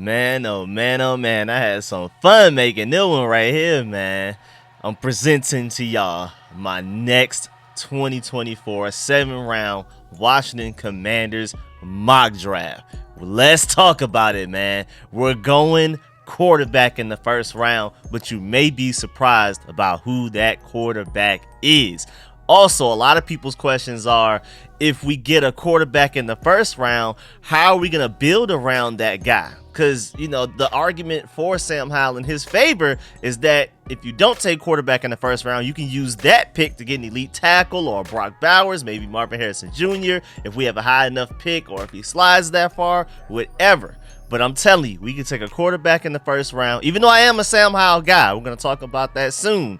Man, oh man, oh man, I had some fun making this one right here, man. I'm presenting to y'all my next 2024 7-round Washington Commanders mock draft. Let's talk about it, man. We're going quarterback in the first round, but you may be surprised about who that quarterback is. Also, a lot of people's questions are, if we get a quarterback in the first round, how are we going to build around that guy? Because, you know, the argument for Sam Howell in his favor is that if you don't take quarterback in the first round, you can use that pick to get an elite tackle or Brock Bowers, maybe Marvin Harrison Jr. if we have a high enough pick, or if he slides that far, whatever. But I'm telling you, we can take a quarterback in the first round. Even though I am a Sam Howell guy, we're going to talk about that soon.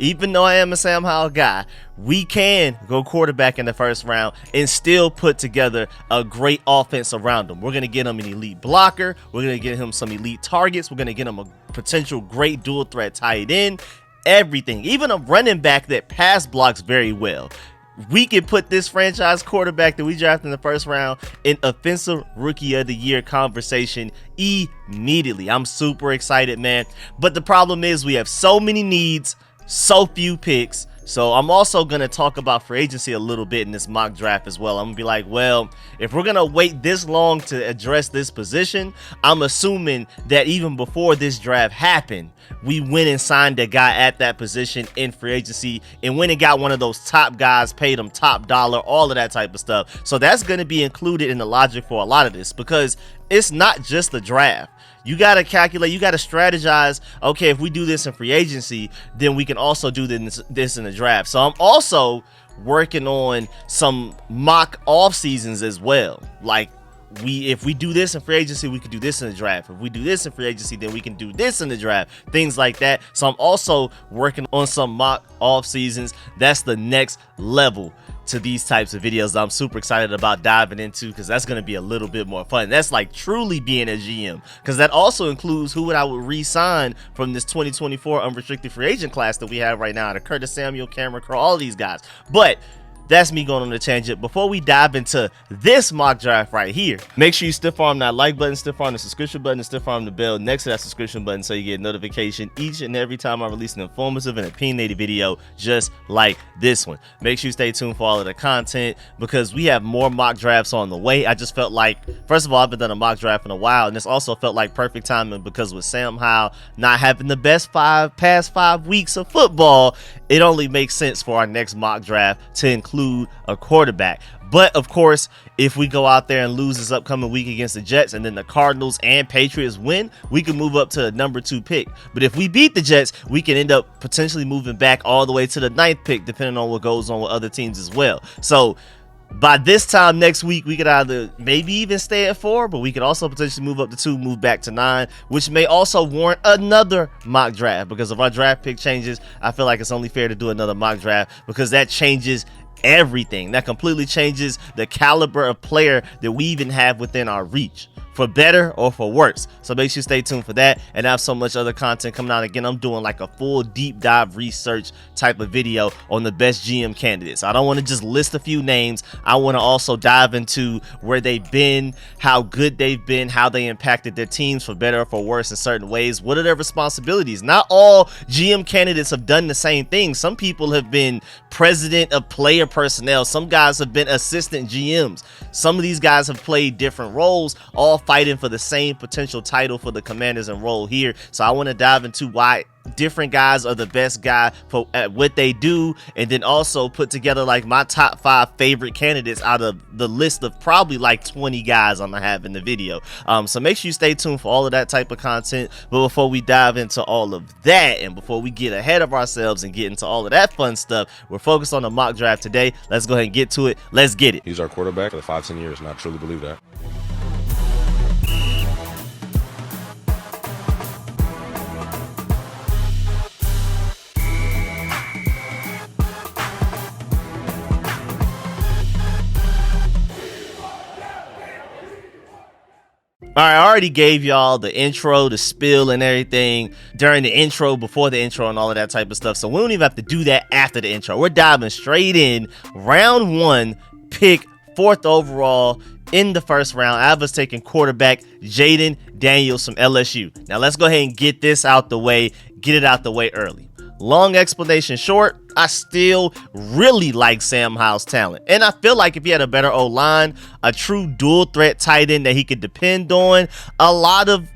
Even though I am a Sam Howell guy, we can go quarterback in the first round and still put together a great offense around him. We're going to get him an elite blocker. We're going to get him some elite targets. We're going to get him a potential great dual threat tight end. Everything. Even a running back that pass blocks very well. We can put this franchise quarterback that we drafted in the first round in Offensive Rookie of the Year conversation immediately. I'm super excited, man. But the problem is we have so many needs, so few picks. So I'm also going to talk about free agency a little bit in this mock draft as well. I'm going to be like, well, if we're going to wait this long to address this position, I'm assuming that even before this draft happened, we went and signed a guy at that position in free agency and went and got one of those top guys, paid him top dollar, all of that type of stuff. So that's going to be included in the logic for a lot of this, because it's not just the draft. You got to calculate, you got to strategize, okay, if we do this in free agency, then we can also do this in the draft. So I'm also working on some mock off seasons as well. Like, if we do this in free agency, we could do this in the draft. If we do this in free agency, then we can do this in the draft. Things like that. So I'm also working on some mock off seasons. That's the next level to these types of videos that I'm super excited about diving into, because that's going to be a little bit more fun. That's like truly being a GM, because that also includes who I would re-sign from this 2024 unrestricted free agent class that we have right now, the Curtis Samuel, Cameron Crowe, all these guys. But that's me going on a tangent. Before we dive into this mock draft right here, make sure you stiff arm that like button, stiff arm the subscription button, and stiff arm the bell next to that subscription button so you get notification each and every time I release an informative and opinionated video just like this one. Make sure you stay tuned for all of the content, because we have more mock drafts on the way. I just felt like, first of all, I haven't done a mock draft in a while, and this also felt like perfect timing, because with Sam Howell not having the best past 5 weeks of football, it only makes sense for our next mock draft to include a quarterback. But of course, if we go out there and lose this upcoming week against the Jets, and then the Cardinals and Patriots win, we can move up to the number 2 pick. But if we beat the Jets, we can end up potentially moving back all the way to the 9th pick, depending on what goes on with other teams as well. So by this time next week, we could either maybe even stay at 4, but we could also potentially move up to 2, move back to 9, which may also warrant another mock draft. Because if our draft pick changes, I feel like it's only fair to do another mock draft, because that changes everything. That completely changes the caliber of player that we even have within our reach, for better or for worse. So make sure you stay tuned for that. And I have so much other content coming out. Again, I'm doing like a full deep dive research type of video on the best GM candidates. I don't want to just list a few names. I want to also dive into where they've been, how good they've been, how they impacted their teams for better or for worse in certain ways. What are their responsibilities? Not all GM candidates have done the same thing. Some people have been president of player personnel. Some guys have been assistant GMs. Some of these guys have played different roles, all fighting for the same potential title for the Commanders and role here. So I want to dive into why different guys are the best guy for at what they do, and then also put together like my top 5 favorite candidates out of the list of probably like 20 guys I'm gonna have in the video. So make sure you stay tuned for all of that type of content. But before we dive into all of that, and before we get ahead of ourselves and get into all of that fun stuff, we're focused on the mock draft today. Let's go ahead and get to it. Let's get it. He's our quarterback for the 5-10 years, and I truly believe that. All right, I already gave y'all the intro, the spill and everything during the intro, before the intro, and all of that type of stuff. So we don't even have to do that after the intro. We're diving straight in. Round 1, pick 4th overall in the first round. I was taking quarterback Jayden Daniels from LSU. Now let's go ahead and get this out the way, get it out the way early. Long explanation short, I still really like Sam Howell's talent. And I feel like if he had a better O-line, a true dual threat tight end that he could depend on, a lot of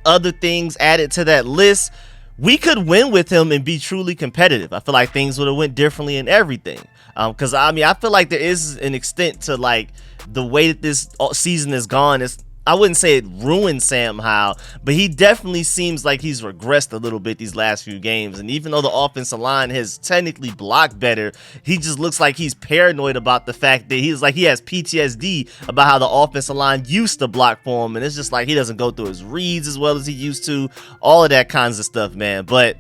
other things added to that list, we could win with him and be truly competitive. I feel like things would have went differently in everything. Because I feel like there is an extent to like the way that this season is gone. I wouldn't say it ruined Sam Howell, but he definitely seems like he's regressed a little bit these last few games. And even though the offensive line has technically blocked better, he just looks like he's paranoid about the fact that he has PTSD about how the offensive line used to block for him. And it's just like he doesn't go through his reads as well as he used to. All of that kinds of stuff, man. But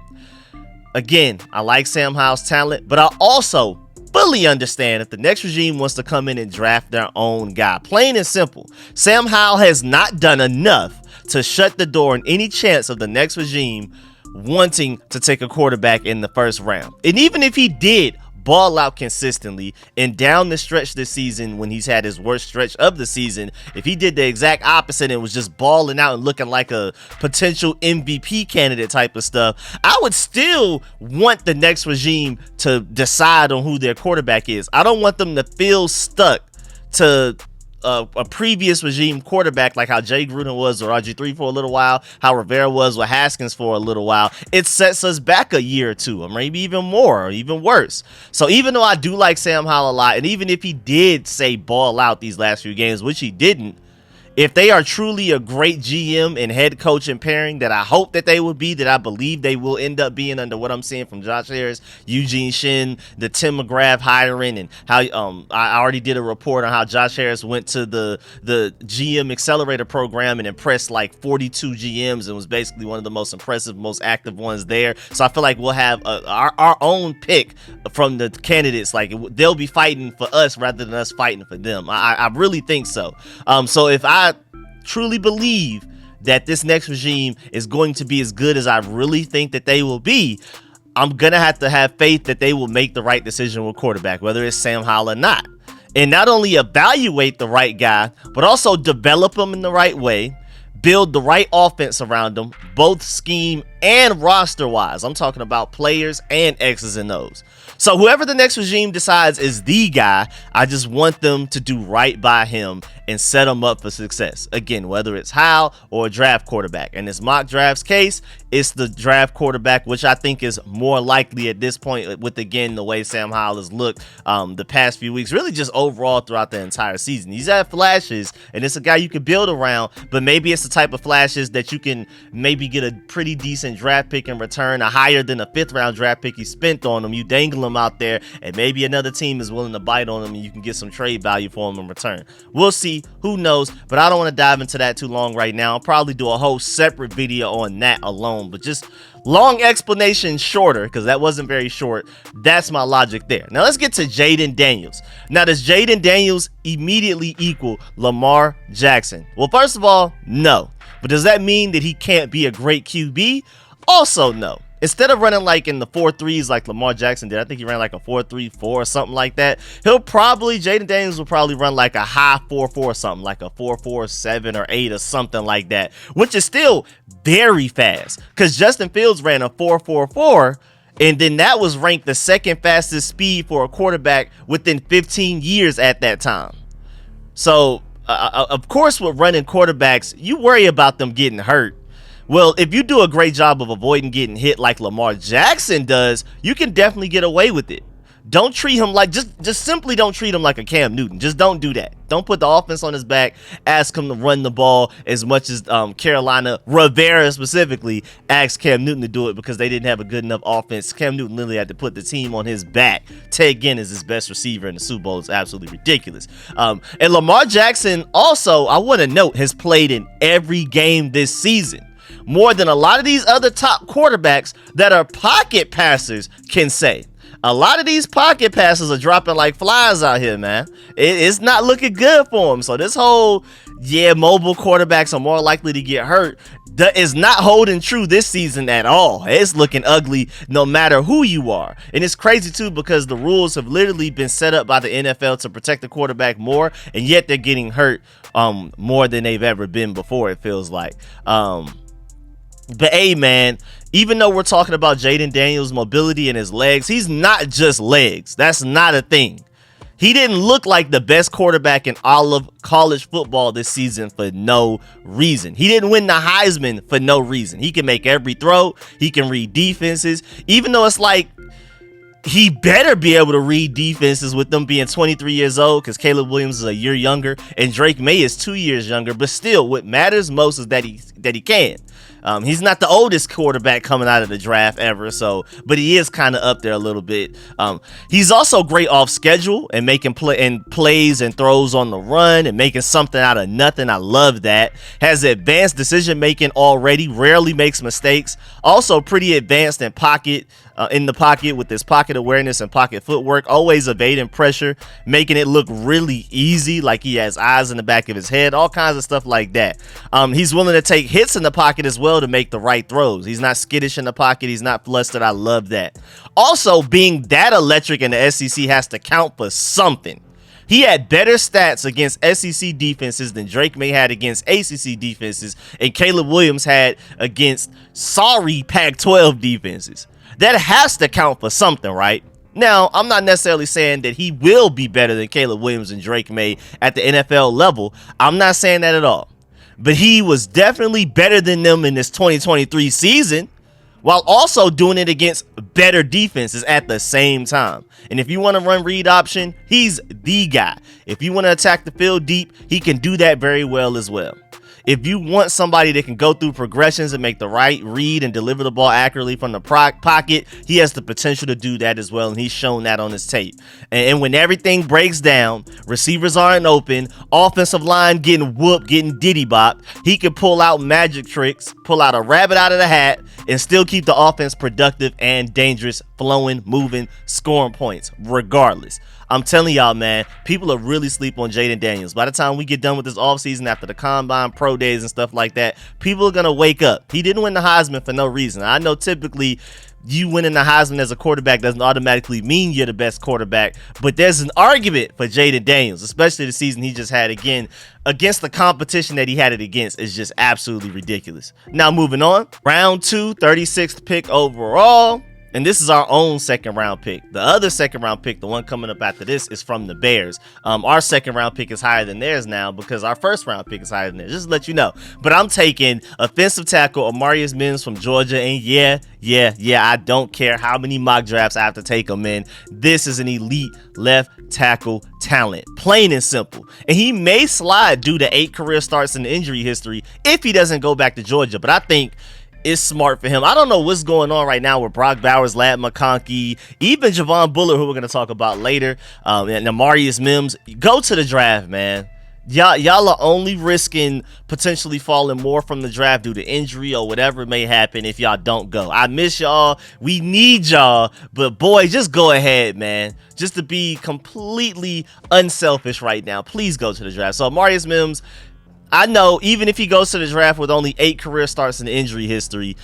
again, I like Sam Howell's talent, but I also fully understand if the next regime wants to come in and draft their own guy. Plain and simple. Sam Howell has not done enough to shut the door on any chance of the next regime wanting to take a quarterback in the first round. And even if he did ball out consistently and down the stretch this season when he's had his worst stretch of the season, if he did the exact opposite and was just balling out and looking like a potential MVP candidate type of stuff, I would still want the next regime to decide on who their quarterback is. I don't want them to feel stuck to a previous regime quarterback like how Jay Gruden was or RG3 for a little while, how Rivera was with Haskins for a little while. It sets us back a year or two, or maybe even more, or even worse. So even though I do like Sam Howell a lot, and even if he did say ball out these last few games, which he didn't, if they are truly a great GM and head coach and pairing that I hope that they will be, that I believe they will end up being under what I'm seeing from Josh Harris, Eugene Shin, the Tim McGrath hiring, and how I already did a report on how Josh Harris went to the GM Accelerator program and impressed like 42 GMs and was basically one of the most impressive, most active ones there. So I feel like we'll have our own pick from the candidates. Like they'll be fighting for us rather than us fighting for them. I really think so. So if I truly believe that this next regime is going to be as good as I really think that they will be, I'm going to have faith that they will make the right decision with quarterback, whether it's Sam Howell or not. And not only evaluate the right guy, but also develop him in the right way, build the right offense around them, both scheme and roster wise. I'm talking about players and X's and O's. So whoever the next regime decides is the guy, I just want them to do right by him and set him up for success. Again, whether it's Howell or a draft quarterback. In this mock draft's case, it's the draft quarterback, which I think is more likely at this point with, again, the way Sam Howell has looked the past few weeks, really just overall throughout the entire season. He's had flashes, and it's a guy you can build around, but maybe it's the type of flashes that you can maybe get a pretty decent draft pick in return, a higher than a 5th round draft pick you spent on him. You dangle him out there, and maybe another team is willing to bite on him, and you can get some trade value for him in return. We'll see. Who knows? But I don't want to dive into that too long right now. I'll probably do a whole separate video on that alone, but just long explanation shorter, because that wasn't very short. That's my logic there. Now let's get to Jayden Daniels. Now, does Jayden Daniels immediately equal Lamar Jackson? Well, first of all, no. But does that mean that he can't be a great QB? Also, no. Instead of running like in the 4.3s like Lamar Jackson did, I think he ran like a 4.34 or something like that. Jayden Daniels will probably run like a high 4.4 or something, like a 4.47 or 8 or something like that, which is still very fast because Justin Fields ran a 4.44, and then that was ranked the 2nd fastest speed for a quarterback within 15 years at that time. So, of course, with running quarterbacks, you worry about them getting hurt. Well, if you do a great job of avoiding getting hit like Lamar Jackson does, you can definitely get away with it. Don't treat him like, just simply don't treat him like a Cam Newton. Just don't do that. Don't put the offense on his back. Ask him to run the ball as much as Carolina, Rivera specifically, asked Cam Newton to do it because they didn't have a good enough offense. Cam Newton literally had to put the team on his back. Ted Ginn is his best receiver in the Super Bowl. It's absolutely ridiculous. And Lamar Jackson also, I want to note, has played in every game this season. More than a lot of these other top quarterbacks that are pocket passers can say. A lot of these pocket passes are dropping like flies out here, man. It's not looking good for him. So this whole, mobile quarterbacks are more likely to get hurt, that is not holding true this season at all. It's looking ugly no matter who you are. And it's crazy too, because the rules have literally been set up by the NFL to protect the quarterback more, and yet they're getting hurt more than they've ever been before, it feels like. But hey, man, even though we're talking about Jaden Daniels' mobility and his legs, he's not just legs. That's not a thing. He didn't look like the best quarterback in all of college football this season for no reason. He didn't win the Heisman for no reason. He can make every throw. He can read defenses, even though it's like he better be able to read defenses with them being 23 years old, because Caleb Williams is a year younger and Drake May is 2 years younger. But still, what matters most is that he can. He's not the oldest quarterback coming out of the draft ever, but he is kind of up there a little bit. He's also great off schedule and making plays and throws on the run and making something out of nothing. I love that. Has advanced decision making already. Rarely makes mistakes. Also pretty advanced in the pocket with his pocket awareness and pocket footwork. Always evading pressure, making it look really easy, like he has eyes in the back of his head. All kinds of stuff like that. He's willing to take hits in the pocket as well to make the right throws. He's not skittish in the pocket. He's not flustered. I love that. Also, being that electric in the SEC has to count for something. He had better stats against SEC defenses than Drake May had against ACC defenses, and Caleb Williams had against sorry Pac-12 defenses. That has to count for something, right? Now, I'm not necessarily saying that he will be better than Caleb Williams and Drake May at the NFL level. I'm not saying that at all. But he was definitely better than them in this 2023 season, while also doing it against better defenses at the same time. And if you want to run read option, he's the guy. If you want to attack the field deep, he can do that very well as well. If you want somebody that can go through progressions and make the right read and deliver the ball accurately from the pocket, he has the potential to do that as well, and he's shown that on his tape. And when everything breaks down, receivers aren't open, offensive line getting whooped, getting diddy bopped, he can pull out magic tricks, pull out a rabbit out of the hat, and still keep the offense productive and dangerous, flowing, moving, scoring points, regardless. I'm telling y'all, man, people are really sleep on Jaden Daniels. By the time we get done with this offseason, after the combine, pro days, and stuff like that, people are going to wake up. He didn't win the Heisman for no reason. I know typically you winning the Heisman as a quarterback doesn't automatically mean you're the best quarterback, but there's an argument for Jaden Daniels, especially the season he just had again against the competition that he had it against is just absolutely ridiculous. Now moving on, round 2, 36th pick overall. And this is our own second round pick. The other second round pick, the one coming up after this, is from the Bears. Our second round pick is higher than theirs now because our first round pick is higher than theirs. Just to let you know. But I'm taking offensive tackle Amarius Mims from Georgia. And yeah, I don't care how many mock drafts I have to take him in. This is an elite left tackle talent, plain and simple. And he may slide due to 8 career starts in the injury history if he doesn't go back to Georgia. But I think it's smart for him. I don't know what's going on right now with Brock Bowers, Ladd McConkey, even Javon Bullard, who we're going to talk about later, and Amarius Mims. Go to the draft, man. Y'all are only risking potentially falling more from the draft due to injury or whatever may happen if y'all don't go. I miss y'all. We need y'all. But boy, just go ahead, man. Just to be completely unselfish right now, please go to the draft. So Amarius Mims, I know even if he goes to the draft with only 8 career starts in injury history,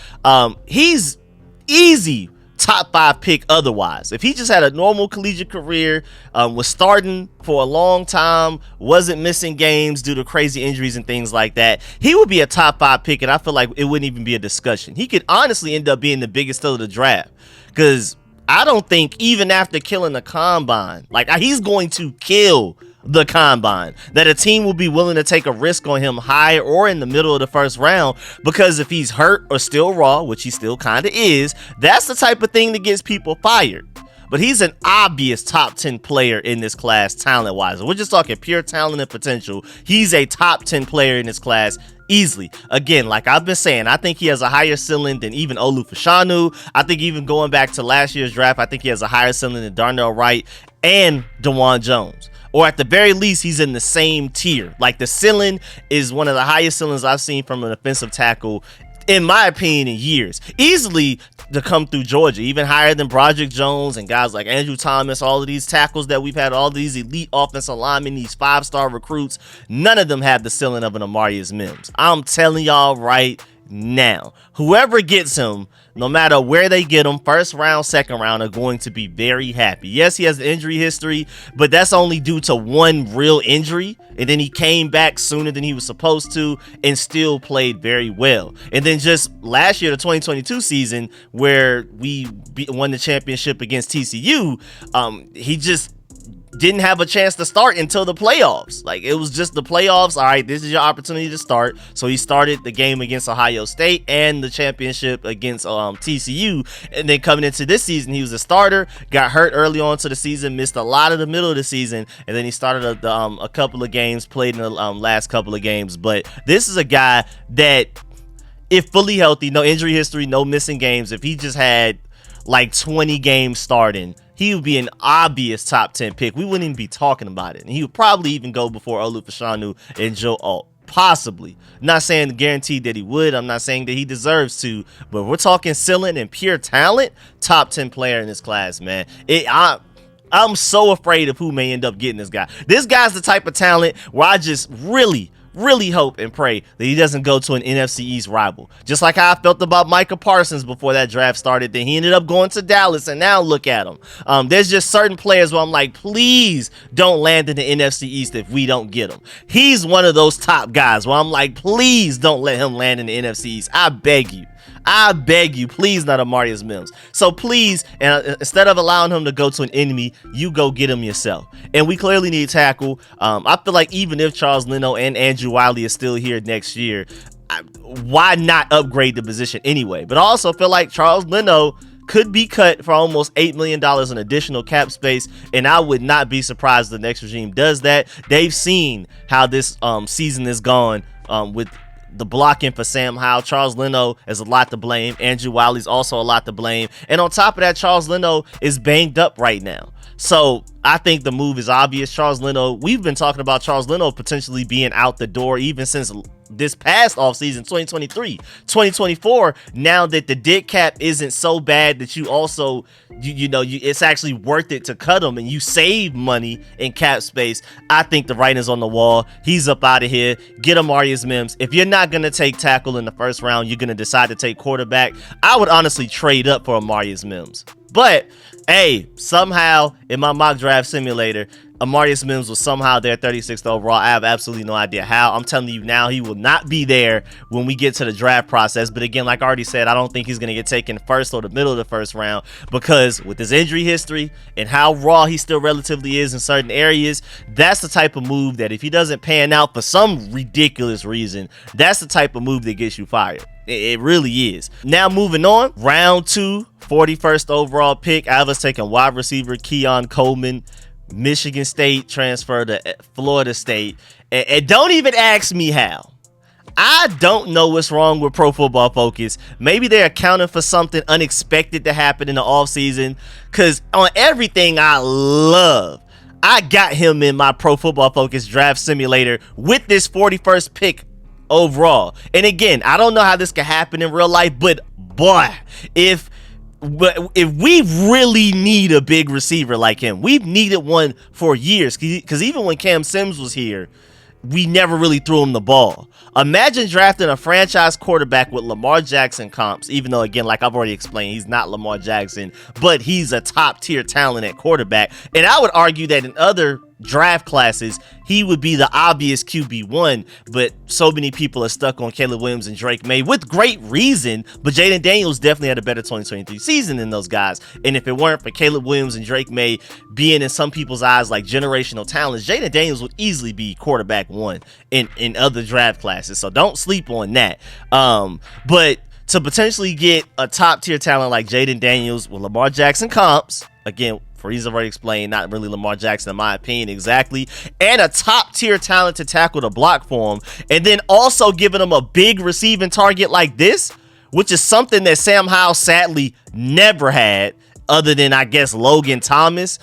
he's easy top 5 pick otherwise. If he just had a normal collegiate career, was starting for a long time, wasn't missing games due to crazy injuries and things like that, he would be a top 5 pick, and I feel like it wouldn't even be a discussion. He could honestly end up being the biggest steal of the draft, because I don't think even after killing the combine, like he's going to kill the combine, that a team will be willing to take a risk on him high or in the middle of the first round, because if he's hurt or still raw, which he still kind of is, that's the type of thing that gets people fired. But he's an obvious top 10 player in this class talent wise. We're just talking pure talent and potential. He's a top 10 player in this class easily. Again, like I've been saying, I think he has a higher ceiling than even Olu Fashanu. I think even going back to last year's draft, I think he has a higher ceiling than Darnell Wright and DeJuan Jones. Or at the very least, he's in the same tier. Like the ceiling is one of the highest ceilings I've seen from an offensive tackle in my opinion, in years. Easily to come through Georgia, even higher than Broderick Jones and guys like Andrew Thomas, all of these tackles that we've had, all these elite offensive linemen, these 5-star recruits. None of them have the ceiling of an Amarius Mims. I'm telling y'all right now, whoever gets him, no matter where they get him, first round, second round, are going to be very happy. Yes, he has an injury history, but that's only due to one real injury, and then he came back sooner than he was supposed to and still played very well. And then just last year, the 2022 season, where we won the championship against TCU, he just didn't have a chance to start until the playoffs. Like, it was just the playoffs. All right, this is your opportunity to start. So he started the game against Ohio State and the championship against TCU. And then coming into this season, he was a starter, got hurt early on to the season, missed a lot of the middle of the season, and then he started a couple of games, played in the last couple of games. But this is a guy that, if fully healthy, no injury history, no missing games, if he just had like 20 games starting, he would be an obvious top 10 pick. We wouldn't even be talking about it. And he would probably even go before Olu Fashanu and Joe Alt. Possibly. I'm not saying guaranteed that he would. I'm not saying that he deserves to. But we're talking ceiling and pure talent. Top 10 player in this class, man. I'm so afraid of who may end up getting this guy. This guy's the type of talent where I just really hope and pray that he doesn't go to an NFC East rival. Just like how I felt about Micah Parsons before that draft started. Then he ended up going to Dallas, and now look at him. There's just certain players where I'm like, please don't land in the NFC East if we don't get him. He's one of those top guys where I'm like, please don't let him land in the NFC East. I beg you, please, not Amarius Mims. So please, instead of allowing him to go to an enemy, you go get him yourself. And we clearly need tackle. I feel like even if Charles Leno and Andrew Wiley is still here next year, why not upgrade the position anyway? But I also feel like Charles Leno could be cut for almost $8 million in additional cap space, and I would not be surprised if the next regime does that. They've seen how this season is gone with the blocking for Sam Howell. Charles Leno is a lot to blame. Andrew Wiley's also a lot to blame. And on top of that, Charles Leno is banged up right now. So I think the move is obvious. Charles Leno, we've been talking about Charles Leno potentially being out the door even since this past offseason, 2023, 2024. Now that the dead cap isn't so bad that you also, it's actually worth it to cut him and you save money in cap space. I think the writing's on the wall. He's up out of here. Get Amarius Mims. If you're not going to take tackle in the first round, you're going to decide to take quarterback. I would honestly trade up for Amarius Mims. But hey, somehow in my mock draft simulator, Amarius Mims was somehow there 36th overall. I have absolutely no idea how. I'm telling you now, he will not be there when we get to the draft process. But again, like I already said, I don't think he's going to get taken first or the middle of the first round, because with his injury history and how raw he still relatively is in certain areas, that's the type of move that if he doesn't pan out for some ridiculous reason, that's the type of move that gets you fired. It really is. Now moving on, round 2, 41st overall pick. I have us taking wide receiver Keon Coleman, Michigan State, transfer to Florida State. And don't even ask me how. I don't know what's wrong with Pro Football Focus. Maybe they're accounting for something unexpected to happen in the offseason, because on everything I love, I got him in my Pro Football Focus draft simulator with this 41st pick overall. And again, I don't know how this could happen in real life, but boy, if we really need a big receiver like him, we've needed one for years, because even when Cam Sims was here, we never really threw him the ball. Imagine drafting a franchise quarterback with Lamar Jackson comps, even though, again, like I've already explained, he's not Lamar Jackson, but he's a top tier talent at quarterback. And I would argue that in other draft classes, he would be the obvious QB1, but so many people are stuck on Caleb Williams and Drake May with great reason. But Jaden Daniels definitely had a better 2023 season than those guys. And if it weren't for Caleb Williams and Drake May being in some people's eyes like generational talents, Jaden Daniels would easily be quarterback 1 in other draft classes. So don't sleep on that. But to potentially get a top tier talent like Jaden Daniels with Lamar Jackson comps, again, for reasons I've already explained, not really Lamar Jackson in my opinion exactly, and a top tier talent to tackle the block for him, and then also giving him a big receiving target like this, which is something that Sam Howell sadly never had. other than, I guess, Logan Thomas.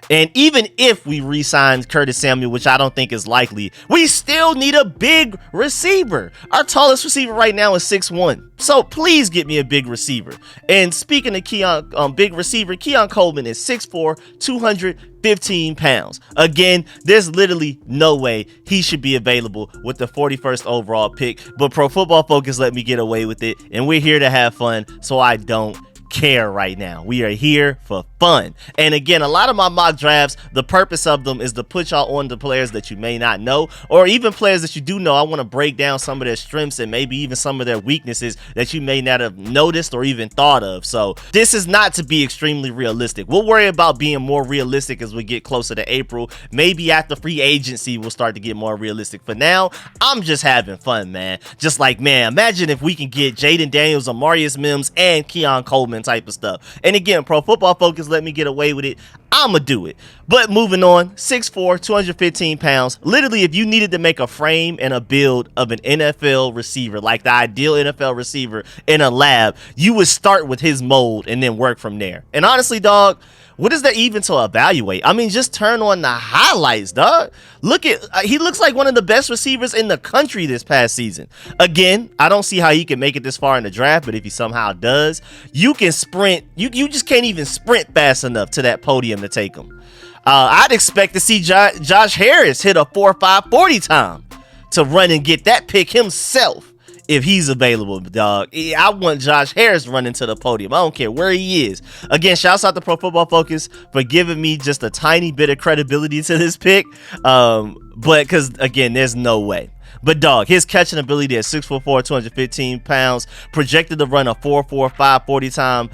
And even if we re-sign Curtis Samuel, which I don't think is likely, we still need a big receiver. Our tallest receiver right now is 6'1". So please get me a big receiver. And speaking of big receiver, Keon Coleman is 6'4", 215 pounds. Again, there's literally no way he should be available with the 41st overall pick, but Pro Football Focus let me get away with it, and we're here to have fun, so I don't care right now. We are here for fun. And again, a lot of my mock drafts, the purpose of them is to put y'all on the players that you may not know, or even players that you do know. I want to break down some of their strengths and maybe even some of their weaknesses that you may not have noticed or even thought of. So this is not to be extremely realistic. We'll worry about being more realistic as we get closer to April. Maybe after free agency we'll start to get more realistic. For now, I'm just having fun, man. Just like, man, imagine if we can get Jaden Daniels, Amarius Mims, and Keon Coleman type of stuff. And again, Pro Football Focus let me get away with it. I'ma do it. But moving on, 6'4", 215 pounds. Literally, if you needed to make a frame and a build of an NFL receiver, like the ideal NFL receiver in a lab, you would start with his mold and then work from there. And honestly, dog, what is there even to evaluate? I mean, just turn on the highlights, dog. Look at, he looks like one of the best receivers in the country this past season. Again, I don't see how he can make it this far in the draft, but if he somehow does, you can sprint. You just can't even sprint fast enough to that podium to take him. I'd expect to see Josh Harris hit a 4.5 40 time to run and get that pick himself. If he's available, dog. I want Josh Harris running to the podium. I don't care where he is. Again, shouts out to Pro Football Focus for giving me just a tiny bit of credibility to this pick. But because, again, there's no way. But, dog, his catching ability at 6'4", 215 pounds, projected to run a 4.45 40 time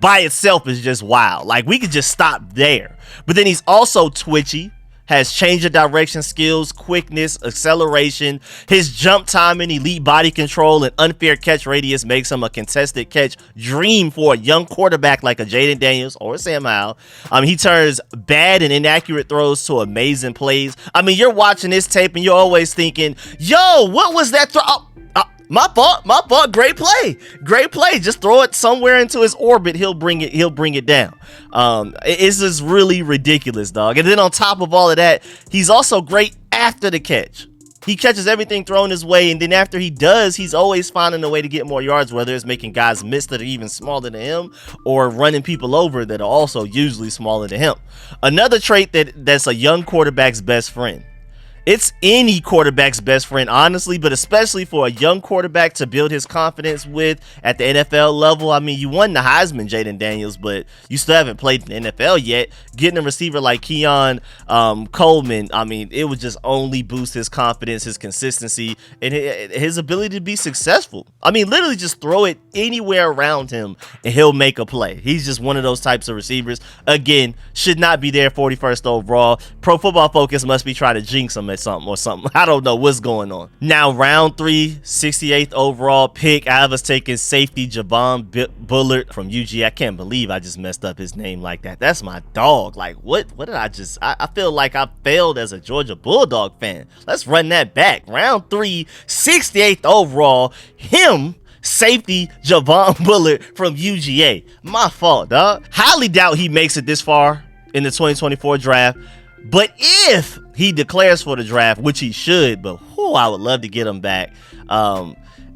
by itself is just wild. Like, we could just stop there. But then he's also twitchy. Has change of direction skills, quickness, acceleration. His jump time and elite body control and unfair catch radius makes him a contested catch dream for a young quarterback like a Jaden Daniels or Sam Howell. He turns bad and inaccurate throws to amazing plays. I mean, you're watching this tape and you're always thinking, yo, what was that throw? My fault. Great play. Just throw it somewhere into his orbit. He'll bring it down. It's just really ridiculous, dog. And then on top of all of that, he's also great after the catch. He catches everything thrown his way, and then after he does, he's always finding a way to get more yards, whether it's making guys miss that are even smaller than him or running people over that are also usually smaller than him. Another trait that's a young quarterback's best friend. It's any quarterback's best friend, honestly, but especially for a young quarterback to build his confidence with at the NFL level. I mean, you won the Heisman, Jaden Daniels, but you still haven't played in the NFL yet. Getting a receiver like Keon Coleman, I mean, it would just only boost his confidence, his consistency, and his ability to be successful. I mean, literally just throw it anywhere around him and he'll make a play. He's just one of those types of receivers. Again, should not be there 41st overall. Pro Football Focus must be trying to jinx him at something. I don't know what's going on. Now, round 3, 68th overall pick. I was taking safety Javon Bullard from UG. I can't believe I just messed up his name like that. That's my dog. Like, what did I feel like I failed as a Georgia Bulldog fan. Let's run that back. Round 3, 68th overall. Safety Javon Bullard from UGA. My fault, dog. Highly doubt he makes it this far in the 2024 draft. But if he declares for the draft, which he should, but I would love to get him back.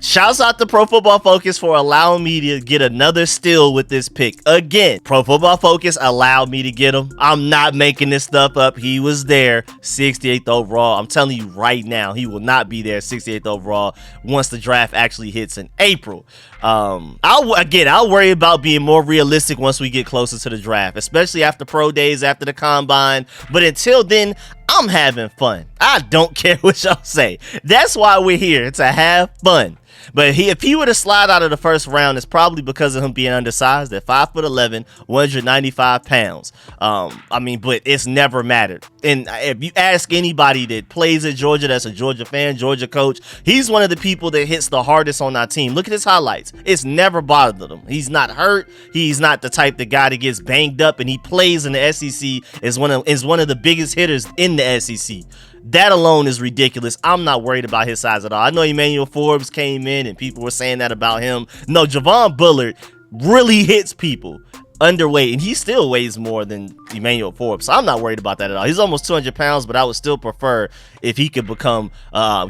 Shouts out to Pro Football Focus for allowing me to get another steal with this pick. Again, Pro Football Focus allowed me to get him. I'm not making this stuff up. He was there, 68th overall. I'm telling you right now, he will not be there 68th overall once the draft actually hits in April. I'll worry about being more realistic once we get closer to the draft, especially after pro days, after the combine. But until then, I'm having fun. I don't care what y'all say. That's why we're here, to have fun. But if he were to slide out of the first round, it's probably because of him being undersized at 5'11", 195 pounds. But it's never mattered. And if you ask anybody that plays at Georgia, that's a Georgia fan, Georgia coach, he's one of the people that hits the hardest on our team. Look at his highlights. It's never bothered him. He's not hurt. He's not the type of guy that gets banged up, and he plays in the SEC is one of the biggest hitters in the SEC. That alone is ridiculous. I'm not worried about his size at all. I know Emmanuel Forbes came in and people were saying that about him. No, Javon Bullard really hits people. underweight, and he still weighs more than Emmanuel Forbes, so I'm not worried about that at all. He's almost 200 pounds, but I would still prefer if he could become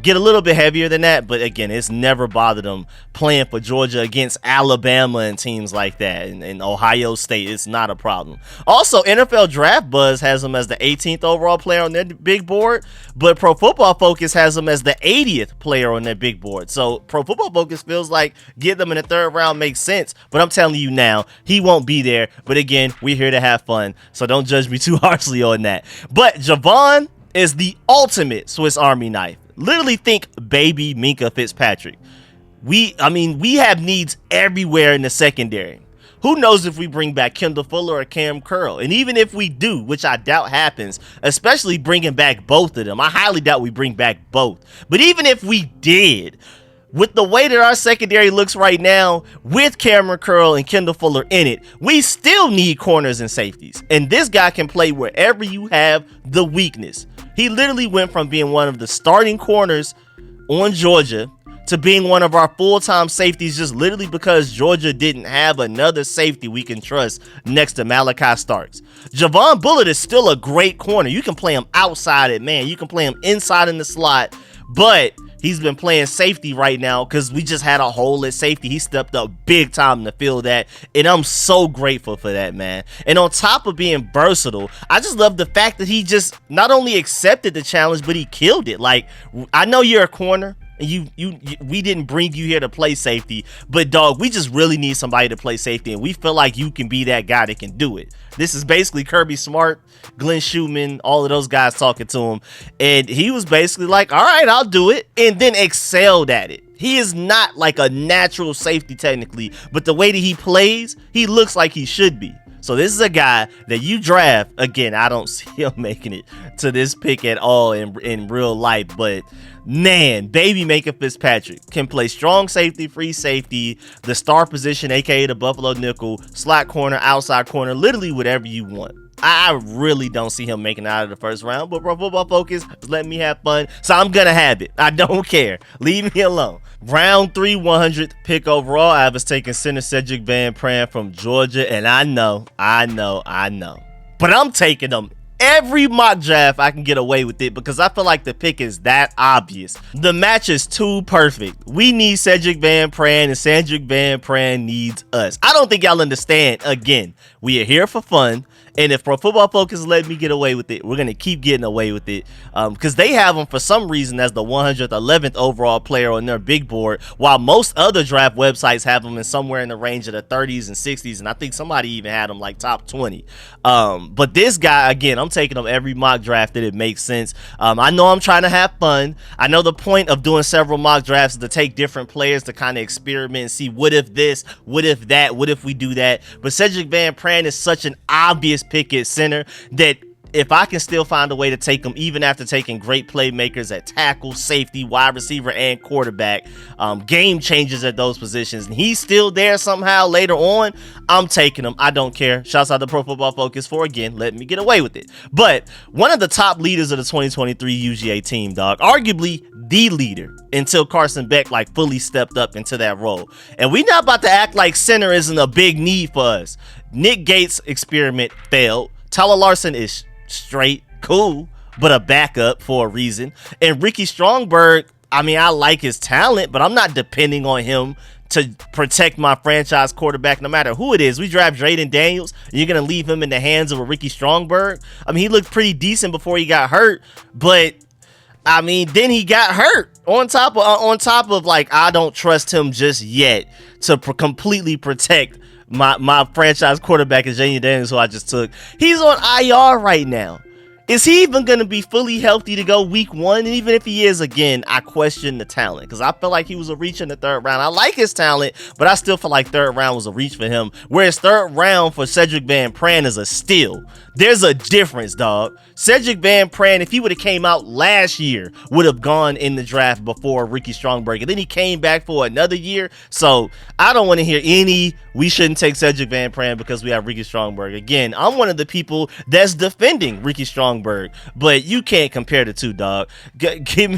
get a little bit heavier than that. But again, it's never bothered him playing for Georgia against Alabama and teams like that, and Ohio State. It's not a problem. Also, NFL Draft Buzz has him as the 18th overall player on their big board, but Pro Football Focus has him as the 80th player on their big board. So Pro Football Focus feels like getting them in the 3rd round makes sense, but I'm telling you now, he won't be there. But again, we're here to have fun, so don't judge me too harshly on that. But Javon is the ultimate Swiss Army knife. Literally think baby Minkah Fitzpatrick. We have needs everywhere in the secondary. Who knows if we bring back Kendall Fuller or Cam Curl? And even if we do, which I doubt happens, especially bringing back both of them, I highly doubt we bring back both. But even if we did, with the way that our secondary looks right now, with Cameron Curl and Kendall Fuller in it, we still need corners and safeties. And this guy can play wherever you have the weakness. He literally went from being one of the starting corners on Georgia to being one of our full-time safeties, just literally because Georgia didn't have another safety we can trust next to Malachi Starks. Javon Bullitt is still a great corner. You can play him outside it, man. You can play him inside in the slot, but he's been playing safety right now because we just had a hole at safety. He stepped up big time to fill that, and I'm so grateful for that, man. And on top of being versatile, I just love the fact that he just not only accepted the challenge, but he killed it. Like, I know you're a corner, and we didn't bring you here to play safety, but dog, we just really need somebody to play safety, and we feel like you can be that guy that can do it. This is basically Kirby Smart, Glenn Schumann, all of those guys talking to him, and he was basically like, all right, I'll do it, and then excelled at it. He is not like a natural safety technically, but the way that he plays, he looks like he should be. So this is a guy that you draft. Again, I don't see him making it to this pick at all in real life, but man, baby Minkah Fitzpatrick can play strong safety, free safety, the star position, aka the Buffalo nickel, slot corner, outside corner, literally whatever you want. I really don't see him making it out of the 1st round, but Pro Football Focus is letting me have fun, so I'm gonna have it. I don't care. Leave me alone. Round 3, 100th pick overall, I was taking center Cedric Van Pran from Georgia, and I know, but I'm taking him every mock draft I can get away with it because I feel like the pick is that obvious. The match is too perfect. We need Cedric Van Pran, and Cedric Van Pran needs us. I don't think y'all understand. Again, we are here for fun. And if Pro Football Focus let me get away with it, we're going to keep getting away with it because they have him for some reason as the 111th overall player on their big board, while most other draft websites have him in somewhere in the range of the 30s and 60s, and I think somebody even had him like top 20. But this guy, again, I'm taking him every mock draft that it makes sense. I know I'm trying to have fun. I know the point of doing several mock drafts is to take different players to kind of experiment and see what if this, what if that, what if we do that. But Cedric Van Pran is such an obvious pick at center that if I can still find a way to take him, even after taking great playmakers at tackle, safety, wide receiver, and quarterback, game changers at those positions, and he's still there somehow later on, I'm taking him. I don't care. Shouts out to Pro Football Focus for, again, letting me get away with it. But one of the top leaders of the 2023 UGA team, dog, arguably the leader until Carson Beck like fully stepped up into that role. And we not about to act like center isn't a big need for us. Nick Gates' experiment failed. Tyler Larson is straight cool, but a backup for a reason. And Ricky Strongberg, I mean, I like his talent, but I'm not depending on him to protect my franchise quarterback no matter who it is. We draft Drayden Daniels, and you're going to leave him in the hands of a Ricky Strongberg? I mean, he looked pretty decent before he got hurt, but I mean, then he got hurt on top of like, I don't trust him just yet to completely protect my franchise quarterback is Drayden Daniels, who I just took. He's on IR right now. Is he even going to be fully healthy to go week 1? And even if he is, again, I question the talent because I feel like he was a reach in the 3rd round. I like his talent, but I still feel like 3rd round was a reach for him. Whereas 3rd round for Cedric Van Pran is a steal. There's a difference, dog. Cedric Van Pran, if he would have came out last year, would have gone in the draft before Ricky Strongberg. And then he came back for another year. So I don't want to hear we shouldn't take Cedric Van Pran because we have Ricky Strongberg. Again, I'm one of the people that's defending Ricky Strongberg, but you can't compare the two, dog. Give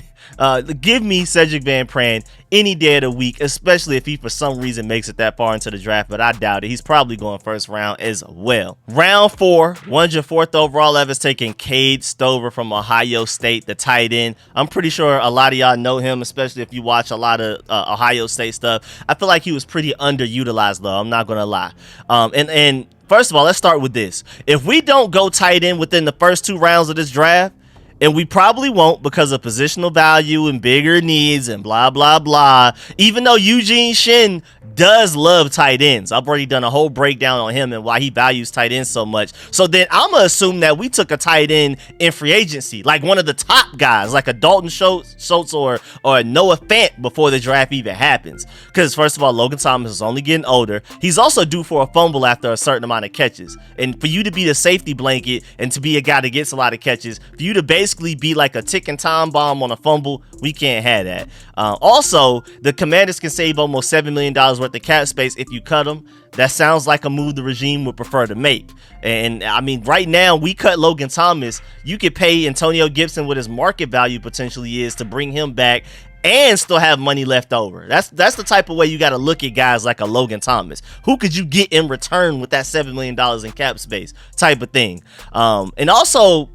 me Cedric Van Pran any day of the week, especially if he for some reason makes it that far into the draft, but I doubt it. He's probably going first round as well. Round 4, 104th overall, Evans taking Cade Stover from Ohio State, the tight end. I'm pretty sure a lot of y'all know him, especially if you watch a lot of Ohio State stuff. I feel like he was pretty underutilized, though. I'm not going to lie. And first of all, let's start with this. If we don't go tight end within the first 2 rounds of this draft, and we probably won't because of positional value and bigger needs and blah, blah, blah. Even though Eugene Shin does love tight ends. I've already done a whole breakdown on him and why he values tight ends so much. So then I'm going to assume that we took a tight end in free agency, like one of the top guys, like a Dalton Schultz or a Noah Fant before the draft even happens. Because first of all, Logan Thomas is only getting older. He's also due for a fumble after a certain amount of catches. And for you to be the safety blanket and to be a guy that gets a lot of catches, for you to basically be like a ticking time bomb on a fumble, we can't have that. Also, the Commanders can save almost $7 million worth of cap space if you cut them. That sounds like a move the regime would prefer to make. And I mean, right now, we cut Logan Thomas. You could pay Antonio Gibson what his market value potentially is to bring him back and still have money left over. That's the type of way you got to look at guys like a Logan Thomas. Who could you get in return with that $7 million in cap space type of thing? And also,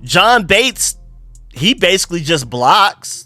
John Bates, he basically just blocks.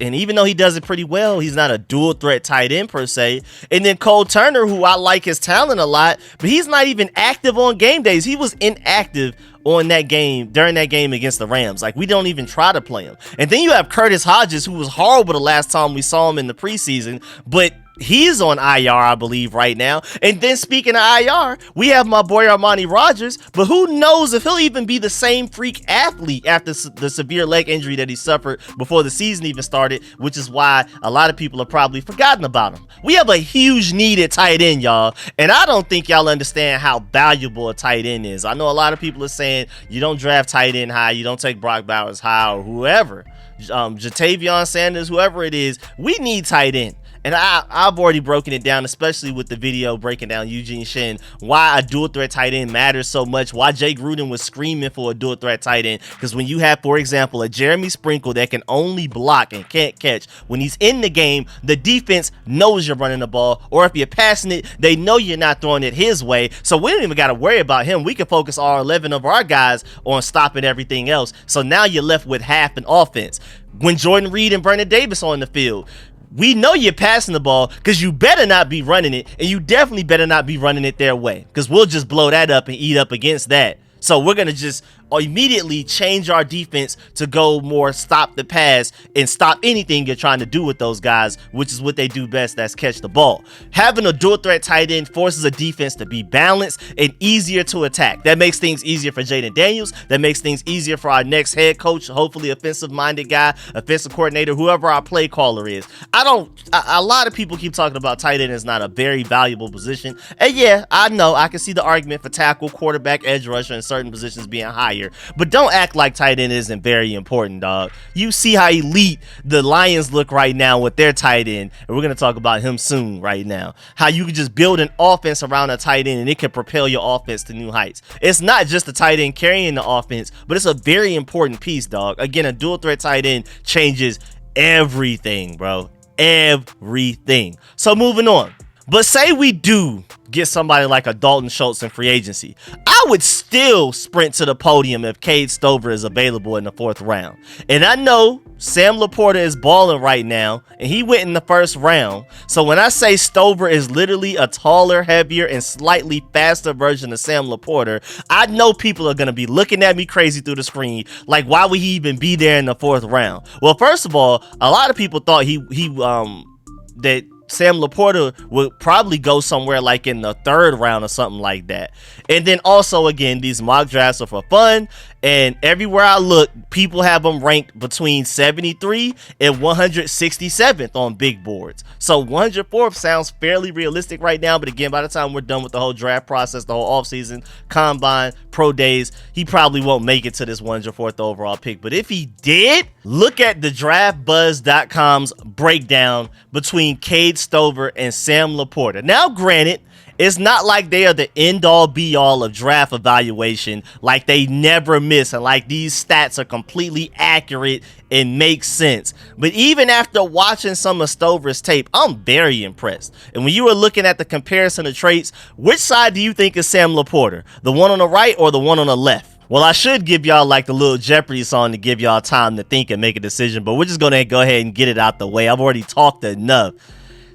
And even though he does it pretty well, he's not a dual threat tight end per se. And then Cole Turner, who I like his talent a lot, but he's not even active on game days. He was inactive on that game, during that game against the Rams. Like, we don't even try to play him. And then you have Curtis Hodges, who was horrible the last time we saw him in the preseason, but he's on IR, I believe, right now. And then speaking of IR, we have my boy Armani Rogers, but who knows if he'll even be the same freak athlete after the severe leg injury that he suffered before the season even started, which is why a lot of people have probably forgotten about him. We have a huge need at tight end, y'all, and I don't think y'all understand how valuable a tight end is. I know a lot of people are saying you don't draft tight end high, you don't take Brock Bowers high, or whoever, Jatavion Sanders, whoever it is. We need tight end. And I've already broken it down, especially with the video breaking down Eugene Shin, why a dual threat tight end matters so much, why Jake Gruden was screaming for a dual threat tight end. Because when you have, for example, a Jeremy Sprinkle that can only block and can't catch, when he's in the game, the defense knows you're running the ball, or if you're passing it, they know you're not throwing it his way. So we don't even got to worry about him. We can focus all 11 of our guys on stopping everything else. So now you're left with half an offense. When Jordan Reed and Vernon Davis are on the field, we know you're passing the ball because you better not be running it, and you definitely better not be running it their way because we'll just blow that up and eat up against that. So we're going to just immediately change our defense to go more stop the pass and stop anything you're trying to do with those guys, which is what they do best, that's catch the ball. Having a dual threat tight end forces a defense to be balanced and easier to attack. That makes things easier for Jaden Daniels. That makes things easier for our next head coach, hopefully offensive-minded guy, offensive coordinator, whoever our play caller is. A lot of people keep talking about tight end is not a very valuable position. And yeah, I know, I can see the argument for tackle, quarterback, edge rusher, and certain positions being higher. But don't act like tight end isn't very important, dog. You see how elite the Lions look right now with their tight end, and we're going to talk about him soon right now. How you can just build an offense around a tight end and it can propel your offense to new heights. It's not just the tight end carrying the offense, but it's a very important piece, dog. Again, a dual threat tight end changes everything, bro. Everything. So moving on. But say we do get somebody like a Dalton Schultz in free agency, I would still sprint to the podium if Cade Stover is available in the 4th round. And I know Sam Laporta is balling right now, and he went in the 1st round. So when I say Stover is literally a taller, heavier, and slightly faster version of Sam Laporta, I know people are going to be looking at me crazy through the screen, like, why would he even be there in the 4th round? Well, first of all, a lot of people thought that Sam Laporta would probably go somewhere like in the 3rd round or something like that. And then also, again, these mock drafts are for fun, and everywhere I look, people have them ranked between 73 and 167th on big boards. So 104th sounds fairly realistic right now, but again, by the time we're done with the whole draft process, the whole offseason, combine, pro days, he probably won't make it to this 104th overall pick. But if he did, look at the draftbuzz.com's breakdown between Cade Stover and Sam Laporta. Now, granted, It's not like they are the end-all be-all of draft evaluation, like they never miss, and like these stats are completely accurate and make sense. But even after watching some of Stover's tape, I'm very impressed. And when you were looking at the comparison of traits, which side do you think is Sam Laporta? The one on the right or the one on the left? Well, I should give y'all like the little Jeopardy song to give y'all time to think and make a decision, but we're just going to go ahead and get it out the way. I've already talked enough.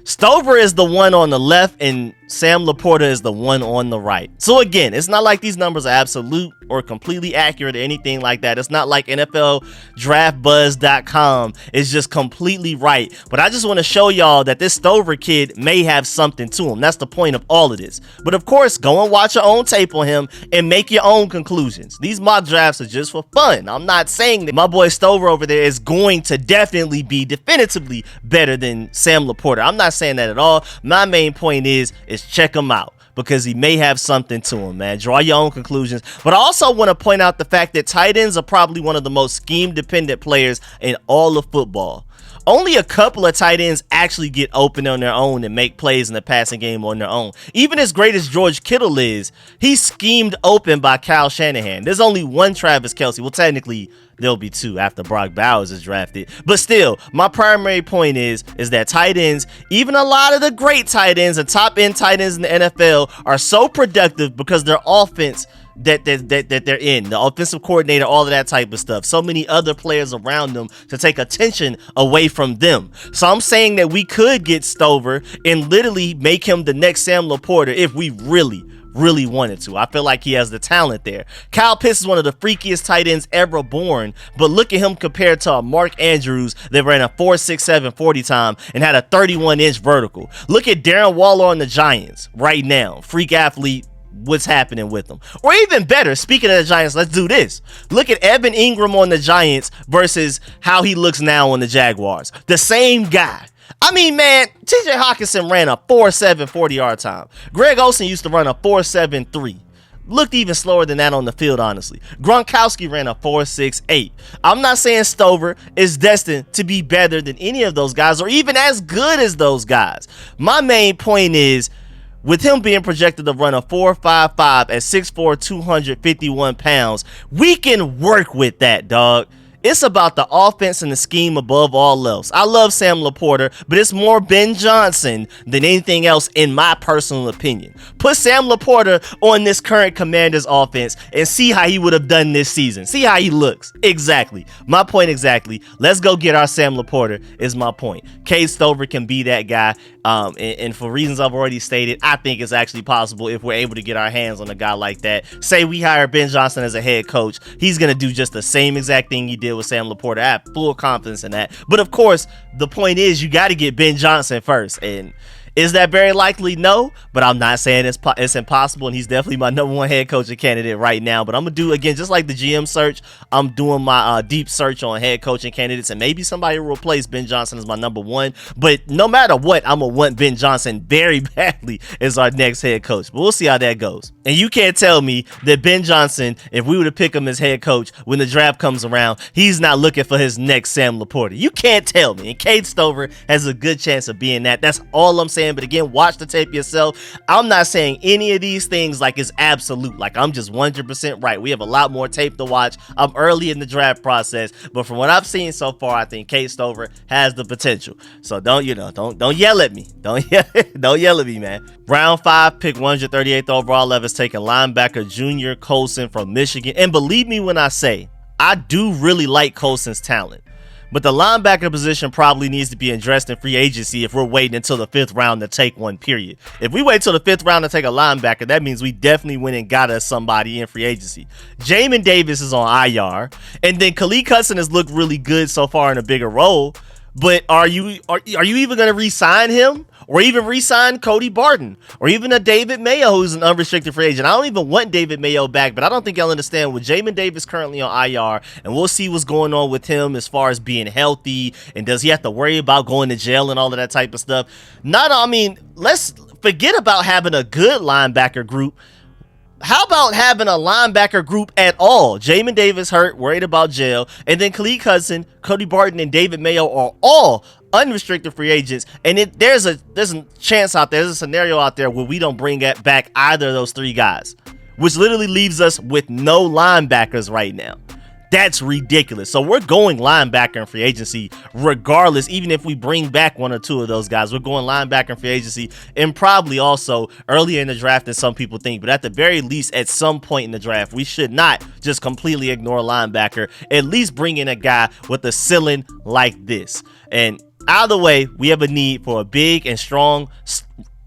Stover is the one on the left and Sam Laporta is the one on the right. So again, it's not like these numbers are absolute or completely accurate or anything like that. It's not like NFLDraftBuzz.com is just completely right. But I just want to show y'all that this Stover kid may have something to him. That's the point of all of this. But of course, go and watch your own tape on him and make your own conclusions. These mock drafts are just for fun. I'm not saying that my boy Stover over there is going to definitely be definitively better than Sam Laporta. I'm not saying that at all. My main point is check him out because he may have something to him, man. Draw your own conclusions. But I also want to point out the fact that tight ends are probably one of the most scheme-dependent players in all of football. Only a couple of tight ends actually get open on their own and make plays in the passing game on their own. Even as great as George Kittle is, he's schemed open by Kyle Shanahan. There's only one Travis Kelce. Well, technically, there'll be two after Brock Bowers is drafted. But still, my primary point is that tight ends, even a lot of the great tight ends and top-end tight ends in the NFL are so productive because their offense that they're in, the offensive coordinator, all of that type of stuff, so many other players around them to take attention away from them. So I'm saying that we could get Stover and literally make him the next Sam Laporta if we really wanted to. I feel like he has the talent there. Kyle Pitts is one of the freakiest tight ends ever born, but look at him compared to Mark Andrews that ran a 4.67 40 time and had a 31-inch vertical. Look at Darren Waller on the Giants right now. Freak athlete. What's happening with them? Or even better, speaking of the Giants, let's do this. Look at Evan Ingram on the Giants versus how he looks now on the Jaguars. The same guy. I mean, man, TJ Hawkinson ran a 4.7 40-yard time. Greg Olsen used to run a 4.73. Looked even slower than that on the field, honestly. Gronkowski ran a 4.68. I'm not saying Stover is destined to be better than any of those guys or even as good as those guys. My main point is, with him being projected to run a 4.55 at 6'4", 251 pounds, we can work with that, dog. It's about the offense and the scheme above all else. I love Sam Laporta, but it's more Ben Johnson than anything else in my personal opinion. Put Sam Laporta on this current Commanders offense and see how he would have done this season. See how he looks. Exactly. My point exactly. Let's go get our Sam Laporta is my point. Cade Stover can be that guy. And for reasons I've already stated, I think it's actually possible if we're able to get our hands on a guy like that. Say we hire Ben Johnson as a head coach. He's going to do just the same exact thing he did with Sam Laporta. I have full confidence in that. But of course, the point is you got to get Ben Johnson first. And is that very likely? No, but I'm not saying it's impossible, and he's definitely my number one head coaching candidate right now. But I'm going to do, again, just like the GM search, I'm doing my deep search on head coaching candidates, and maybe somebody will replace Ben Johnson as my number one. But no matter what, I'm going to want Ben Johnson very badly as our next head coach. But we'll see how that goes. And you can't tell me that Ben Johnson, if we were to pick him as head coach when the draft comes around, he's not looking for his next Sam Laporta. You can't tell me. And Cade Stover has a good chance of being that. That's all I'm saying. But again, watch the tape yourself. I'm not saying any of these things like it's absolute. Like I'm just 100% right. We have a lot more tape to watch. I'm early in the draft process, but from what I've seen so far, I think Cade Stover has the potential. So don't yell at me. Don't yell at me, man. Round 5, pick 138th overall. Levis taking linebacker Junior Colson from Michigan. And believe me when I say, I do really like Colson's talent. But the linebacker position probably needs to be addressed in free agency if we're waiting until the 5th round to take one, period. If we wait till the 5th round to take a linebacker, that means we definitely went and got us somebody in free agency. Jamin Davis is on IR, and then Khalid Hudson has looked really good so far in a bigger role. But are you even going to re-sign him? Or even re-sign Cody Barton? Or even a David Mayo who's an unrestricted free agent? I don't even want David Mayo back, but I don't think y'all understand with Jamin Davis currently on IR, and we'll see what's going on with him as far as being healthy, and does he have to worry about going to jail and all of that type of stuff? Let's forget about having a good linebacker group. How about having a linebacker group at all? Jamin Davis hurt, worried about jail, and then Khalid Hudson, Cody Barton, and David Mayo are all unrestricted free agents, and there's a chance out there, there's a scenario out there where we don't bring back either of those 3 guys, which literally leaves us with no linebackers right now. That's ridiculous. So we're going linebacker in free agency regardless. Even if we bring back 1 or 2 of those guys, we're going linebacker in free agency, and probably also earlier in the draft than some people think. But at the very least, at some point in the draft, we should not just completely ignore linebacker. At least bring in a guy with a ceiling like this. And either way, we have a need for a big and strong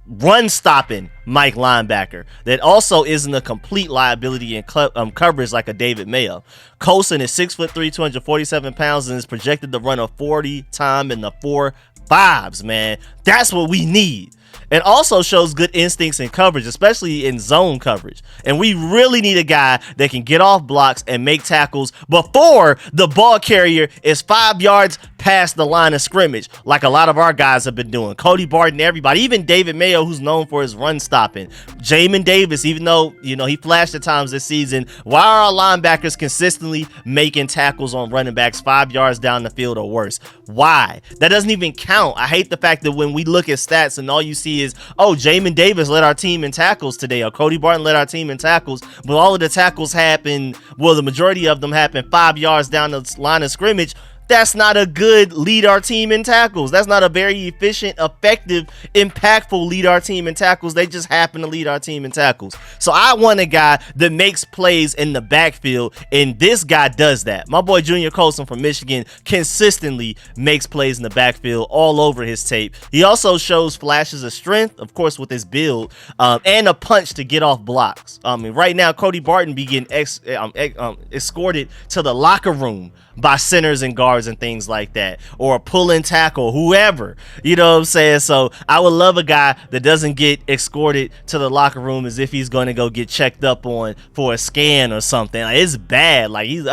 run-stopping Mike linebacker that also isn't a complete liability in coverage like a David Mayo. Colson is 6'3", 247 pounds, and is projected to run a 40 time in the 4.5s, man. That's what we need. And also shows good instincts in coverage, especially in zone coverage. And we really need a guy that can get off blocks and make tackles before the ball carrier is 5 yards past the line of scrimmage, like a lot of our guys have been doing. Cody Barton, everybody, even David Mayo, who's known for his run stopping. Jamin Davis, even though, you know, he flashed at times this season, why are our linebackers consistently making tackles on running backs 5 yards down the field or worse? Why? That doesn't even count. I hate the fact that when we look at stats and all you see is, oh, Jamin Davis led our team in tackles today, or Cody Barton led our team in tackles, but all of the tackles happen, well, the majority of them happen 5 yards down the line of scrimmage. That's not a good lead our team in tackles. That's not a very efficient, effective, impactful lead our team in tackles. They just happen to lead our team in tackles. So I want a guy that makes plays in the backfield, and this guy does that. My boy Junior Colson from Michigan consistently makes plays in the backfield all over his tape. He also shows flashes of strength, of course, with his build, and a punch to get off blocks. Right now, Cody Barton be getting escorted to the locker room by centers and guards and things like that, or a pull-in tackle, whoever, you know what I'm saying? So I would love a guy that doesn't get escorted to the locker room as if he's going to go get checked up on for a scan or something. Like, it's bad. Like, he's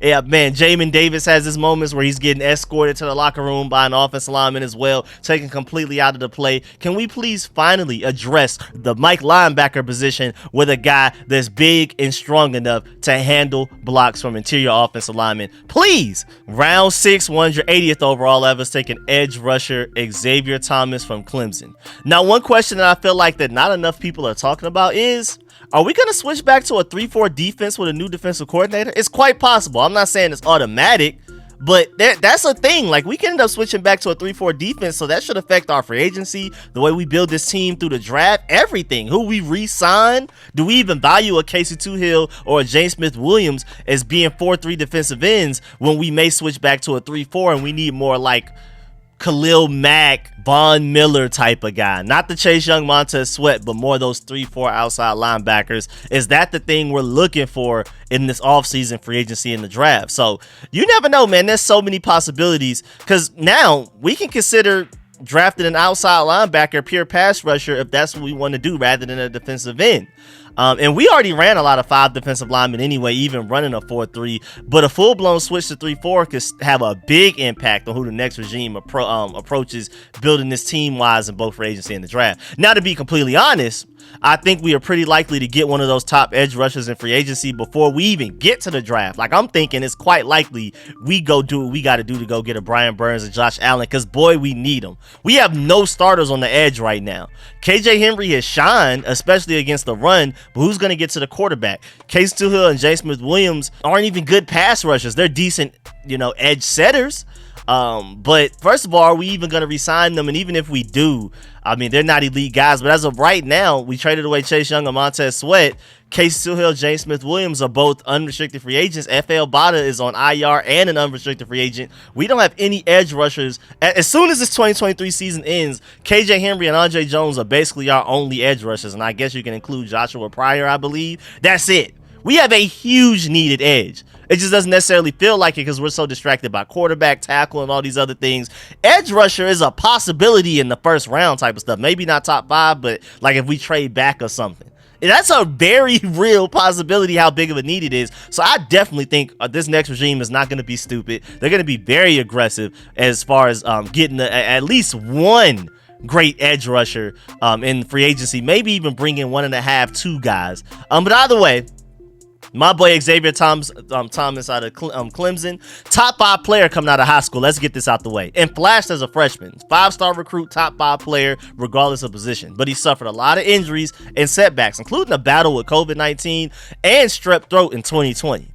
yeah, man, Jamin Davis has his moments where he's getting escorted to the locker room by an offensive lineman as well, taken completely out of the play. Can we please finally address the Mike linebacker position with a guy that's big and strong enough to handle blocks from interior offensive linemen? Please. Round 6, 180th overall, Evans taking edge rusher Xavier Thomas from Clemson. Now, one question that I feel like that not enough people are talking about is, are we going to switch back to a 3-4 defense with a new defensive coordinator? It's quite possible. I'm not saying it's automatic, but that's a thing. Like, we can end up switching back to a 3-4 defense, so that should affect our free agency, the way we build this team through the draft, everything. Who we re-sign? Do we even value a Casey Toohill or a James Smith-Williams as being 4-3 defensive ends when we may switch back to a 3-4 and we need more like Khalil Mack, Von Miller type of guy? Not the Chase Young, Montez Sweat, but more those 3-4 outside linebackers. Is that the thing we're looking for in this offseason free agency in the draft? So you never know, man. There's so many possibilities, because now we can consider drafting an outside linebacker, pure pass rusher, if that's what we want to do, rather than a defensive end. And we already ran a lot of 5 defensive linemen anyway, even running a 4-3. But a full-blown switch to 3-4 could have a big impact on who the next regime approaches building this team-wise in both free agency and the draft. Now, to be completely honest, I think we are pretty likely to get one of those top edge rushers in free agency before we even get to the draft. Like, I'm thinking it's quite likely we go do what we got to do to go get a Brian Burns and Josh Allen, because, boy, we need them. We have no starters on the edge right now. KJ Henry has shined, especially against the run, but who's going to get to the quarterback? Case Toohill and James Smith-Williams aren't even good pass rushers. They're decent, edge setters. But first of all, are we even going to re-sign them? And even if we do, I mean, they're not elite guys. But as of right now, we traded away Chase Young and Montez Sweat. Case Toohill, James Smith-Williams are both unrestricted free agents. FL Bada is on IR and an unrestricted free agent. We don't have any edge rushers. As soon as this 2023 season ends, KJ Henry and Andre Jones are basically our only edge rushers. And I guess you can include Joshua Pryor, I believe. That's it. We have a huge needed edge. It just doesn't necessarily feel like it because we're so distracted by quarterback, tackle, and all these other things. Edge rusher is a possibility in the first round type of stuff. Maybe not top 5, but like if we trade back or something. That's a very real possibility how big of a need it is. So I definitely think this next regime is not going to be stupid. They're going to be very aggressive as far as getting at least one great edge rusher in free agency. Maybe even bring in 1.5, 2 guys. But either way, My boy Xavier Thomas out of Clemson, top 5 player coming out of high school. Let's get this out the way. And flashed as a freshman, 5-star recruit, top 5 player, regardless of position. But he suffered a lot of injuries and setbacks, including a battle with COVID-19 and strep throat in 2020.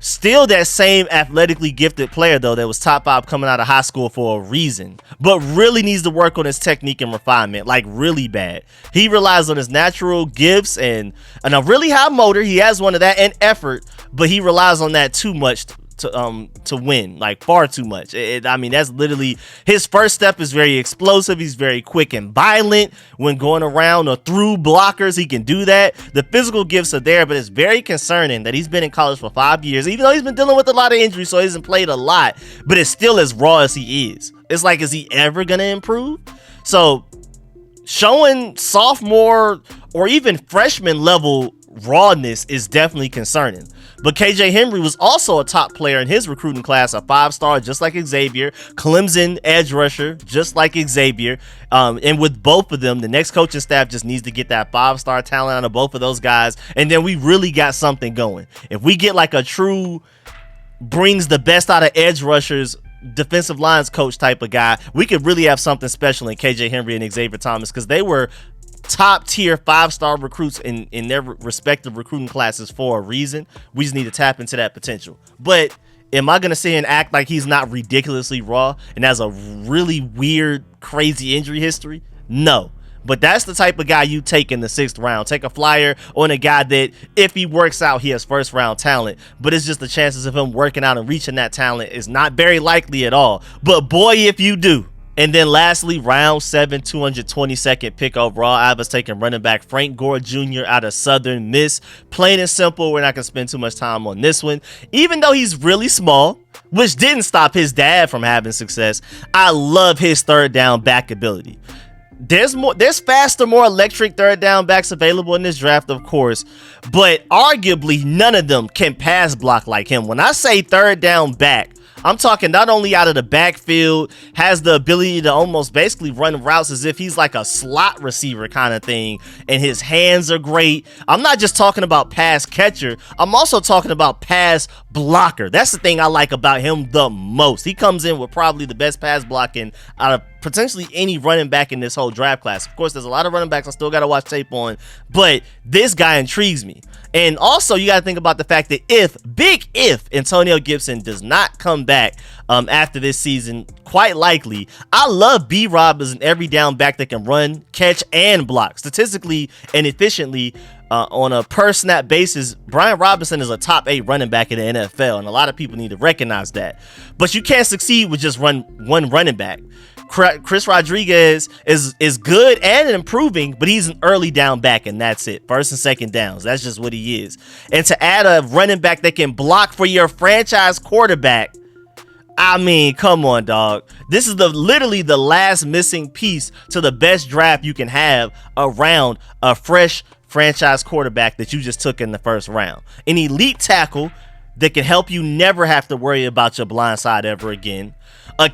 Still that same athletically gifted player, though, that was top 5 coming out of high school for a reason, but really needs to work on his technique and refinement, like really bad. He relies on his natural gifts and a really high motor. He has one of that, and effort, but he relies on that too much to win, like far too much. I mean, that's literally his first step is very explosive. He's very quick and violent when going around or through blockers. He can do that. The physical gifts are there, but it's very concerning that he's been in college for 5 years, even though he's been dealing with a lot of injuries, so he hasn't played a lot, but it's still as raw as he is. It's like, is he ever gonna improve? So showing sophomore or even freshman level rawness is definitely concerning. But KJ Henry was also a top player in his recruiting class, a 5-star, just like Xavier. Clemson edge rusher, just like Xavier. And with both of them, the next coaching staff just needs to get that 5-star talent out of both of those guys. And then we really got something going. If we get like a true brings the best out of edge rushers, defensive lines coach type of guy, we could really have something special in KJ Henry and Xavier Thomas, because they were top tier 5-star recruits in their respective recruiting classes for a reason. We just need to tap into that potential. But am I going to sit here and act like he's not ridiculously raw and has a really weird, crazy injury history? No. But that's the type of guy you take in the 6th round. Take a flyer on a guy that, if he works out, he has 1st round talent. But it's just the chances of him working out and reaching that talent is not very likely at all. But boy, if you do. And then lastly, round 7, 222nd pick overall, I was taking running back Frank Gore Jr. out of Southern Miss. Plain and simple, we're not going to spend too much time on this one. Even though he's really small, which didn't stop his dad from having success, I love his 3rd down back ability. There's faster, more electric 3rd down backs available in this draft, of course, but arguably none of them can pass block like him. When I say 3rd down back, I'm talking not only out of the backfield, has the ability to almost basically run routes as if he's like a slot receiver kind of thing, and his hands are great. I'm not just talking about pass catcher, I'm also talking about pass blocker. That's the thing I like about him the most. He comes in with probably the best pass blocking out of potentially any running back in this whole draft class. Of course, there's a lot of running backs I still got to watch tape on, but this guy intrigues me. And also, you got to think about the fact that if Antonio Gibson does not come back after this season, quite likely, I love B-Rob as an every down back that can run, catch, and block. Statistically and efficiently, on a per snap basis, Brian Robinson is a top 8 running back in the NFL, and a lot of people need to recognize that. But you can't succeed with just one running back. Chris Rodriguez is good and improving, but he's an early down back, and that's it. 1st and 2nd downs. That's just what he is. And to add a running back that can block for your franchise quarterback, I mean, come on, dog. This is literally the last missing piece to the best draft you can have around a fresh franchise quarterback that you just took in the 1st round. An elite tackle that can help you never have to worry about your blind side ever again.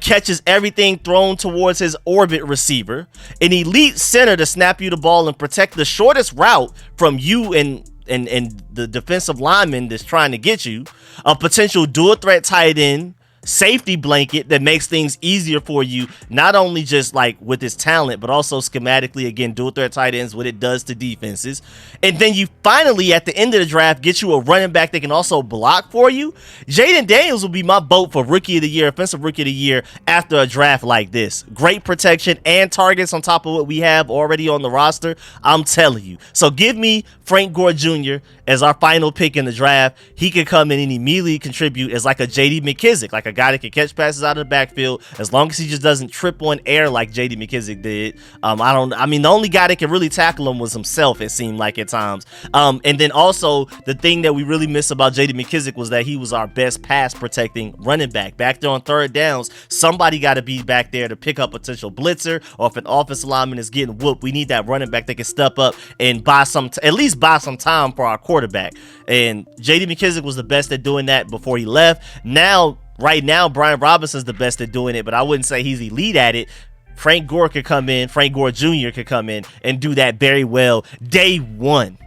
Catches everything thrown towards his orbit receiver. An elite center to snap you the ball and protect the shortest route from you and the defensive lineman that's trying to get you. A potential dual threat tight end. Safety blanket that makes things easier for you, not only just like with his talent, but also schematically. Again, dual threat tight ends, what it does to defenses. And then you finally, at the end of the draft, get you a running back that can also block for you. Jaden Daniels will be my vote for Rookie of the Year, Offensive Rookie of the Year after a draft like this. Great protection and targets on top of what we have already on the roster. I'm telling you. So give me Frank Gore Jr. as our final pick in the draft. He could come in and immediately contribute as like a J.D. McKissick, like a guy that can catch passes out of the backfield, as long as he just doesn't trip on air like J.D. McKissick did. The only guy that can really tackle him was himself, it seemed like at times. And then also the thing that we really miss about J.D. McKissick was that he was our best pass protecting running back. Back there on 3rd downs, somebody got to be back there to pick up potential blitzer, or if an offensive lineman is getting whooped, we need that running back that can step up and at least buy some time for our quarterback. And J.D. McKissick was the best at doing that before he left. Right now, Brian Robinson's the best at doing it, but I wouldn't say he's elite at it. Frank Gore Jr. could come in and do that very well day one.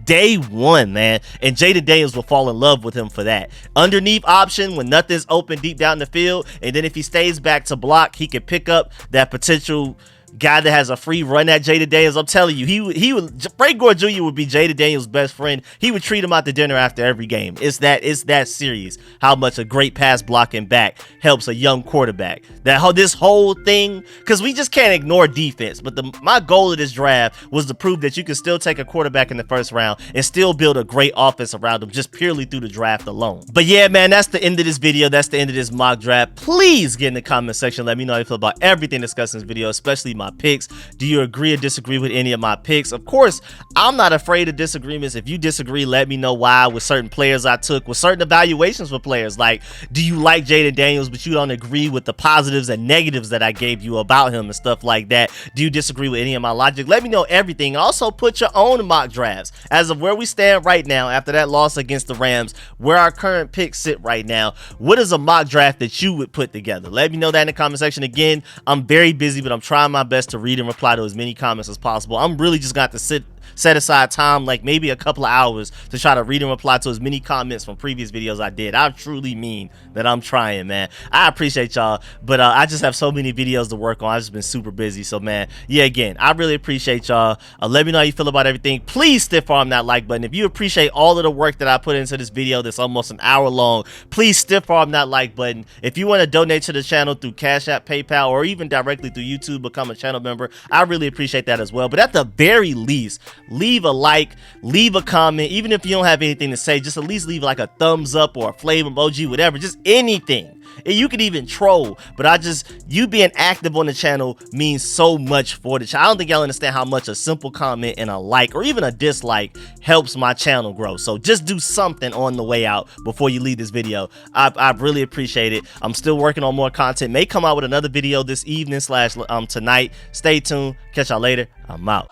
day one, man. And Jaden Daniels will fall in love with him for that. Underneath option when nothing's open deep down the field. And then if he stays back to block, he can pick up that potential guy that has a free run at Jaden Daniels. I'm telling you, he would Frank Gore Jr. would be Jaden Daniels' best friend. He would treat him out to dinner after every game. It's that serious how much a great pass blocking back helps a young quarterback. This whole thing, because we just can't ignore defense. But my goal of this draft was to prove that you can still take a quarterback in the first round and still build a great offense around him just purely through the draft alone. But yeah, man, that's the end of this video. That's the end of this mock draft. Please get in the comment section. Let me know how you feel about everything discussed in this video, especially my picks. Do you agree or disagree with any of my picks? Of course, I'm not afraid of disagreements. If you disagree, let me know why with certain players I took, with certain evaluations for players. Like, do you like Jaden Daniels, but you don't agree with the positives and negatives that I gave you about him and stuff like that? Do you disagree with any of my logic? Let me know everything. Also, put your own mock drafts. As of where we stand right now, after that loss against the Rams, where our current picks sit right now, what is a mock draft that you would put together? Let me know that in the comment section. Again, I'm very busy, but I'm trying my best to read and reply to as many comments as possible. I'm really just got to set aside time, like maybe a couple of hours, to try to read and reply to as many comments from previous videos I did. I truly mean that I'm trying, man. I appreciate y'all, but I just have so many videos to work on. I've just been super busy. So, man, yeah, again, I really appreciate y'all. Let me know how you feel about everything. Please stiff arm that like button. If you appreciate all of the work that I put into this video that's almost an hour long, please stiff arm that like button. If you want to donate to the channel through Cash App, PayPal, or even directly through YouTube, become a channel member, I really appreciate that as well. But at the very least, leave a like, leave a comment. Even if you don't have anything to say, just at least leave like a thumbs up or a flame emoji, whatever, just anything. And you could even troll, but you being active on the channel means so much for the channel. I don't think y'all understand how much a simple comment and a like or even a dislike helps my channel grow. So just do something on the way out before you leave this video. I really appreciate it. I'm still working on more content. May come out with another video this evening / tonight. Stay tuned. Catch y'all later. I'm out.